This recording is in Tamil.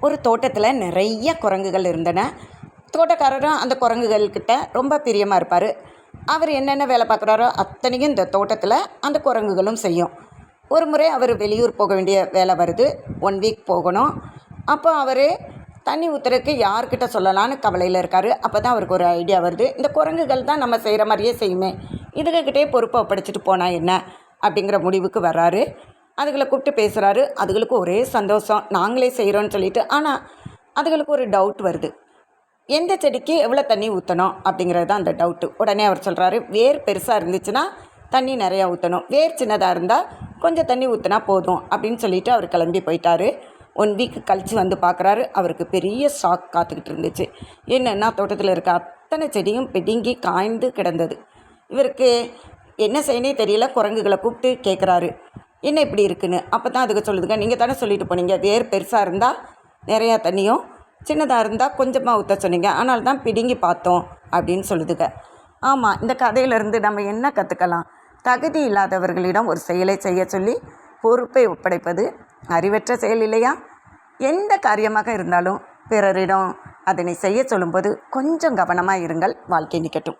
ஒரு தோட்டத்தில் நிறைய குரங்குகள் இருந்தன. தோட்டக்காரரும் அந்த குரங்குகள்கிட்ட ரொம்ப பிரியமாக இருப்பார். அவர் என்னென்ன வேலை பார்க்குறாரோ அத்தனையும் இந்த தோட்டத்தில் அந்த குரங்குகளும் செய்யும். ஒரு முறை அவர் வெளியூர் போக வேண்டிய வேலை வருது. 1 வீக் போகணும். அப்போ அவர் தண்ணி ஊற்றுறதுக்கு யார்கிட்ட சொல்லலான்னு கவலையில் இருக்கார். அப்போ தான் அவருக்கு ஒரு ஐடியா வருது. இந்த குரங்குகள் தான் நம்ம செய்கிற மாதிரியே செய்யுமே, இதுகிட்டே பொறுப்பை ஒப்படைச்சிட்டு போனால் என்ன அப்படிங்கிற முடிவுக்கு வர்றாரு. அதுகளை கூப்பிட்டு பேசுகிறாரு. அதுகளுக்கு ஒரே சந்தோஷம், நாங்களே செய்கிறோன்னு சொல்லிட்டு. ஆனால் அதுகளுக்கு ஒரு டவுட் வருது. எந்த செடிக்கு எவ்வளோ தண்ணி ஊற்றணும் அப்படிங்கிறது தான் அந்த டவுட்டு. உடனே அவர் சொல்கிறாரு, வேர் பெருசாக இருந்துச்சுன்னா தண்ணி நிறையா ஊற்றணும், வேர் சின்னதாக இருந்தால் கொஞ்சம் தண்ணி ஊற்றினா போதும் அப்படின்னு சொல்லிவிட்டு அவர் கிளம்பி போயிட்டார். 1 வீக் கழித்து வந்து பார்க்குறாரு. அவருக்கு பெரிய ஷாக் காத்துக்கிட்டு இருந்துச்சு. என்னென்னா தோட்டத்தில் இருக்க அத்தனை செடியும் பிடுங்கி காய்ந்து கிடந்தது. இவருக்கு என்ன செய்யணே தெரியல. குரங்குகளை கூப்பிட்டு கேட்குறாரு, என்ன இப்படி இருக்குன்னு. அப்போ தான் அதுக்கு சொல்லுதுங்க, நீங்கள் தானே சொல்லிட்டு போனீங்க வேர் பெருசாக இருந்தால் நிறையா தண்ணியும் சின்னதாக இருந்தால் கொஞ்சமாக ஊற்ற சொன்னீங்க, ஆனால் தான் பிடுங்கி பார்த்தோம் அப்படின்னு சொல்லுதுங்க. ஆமாம், இந்த கதையிலேருந்து நம்ம என்ன கற்றுக்கலாம்? தகுதி இல்லாதவர்களிடம் ஒரு செயலை செய்ய சொல்லி பொறுப்பை ஒப்படைப்பது அறிவற்ற செயல் இல்லையா? எந்த காரியமாக இருந்தாலும் பிறரிடம் அதனை செய்ய சொல்லும்போது கொஞ்சம் கவனமாக இருங்கள். வாழ்க்கை நிற்கட்டும்.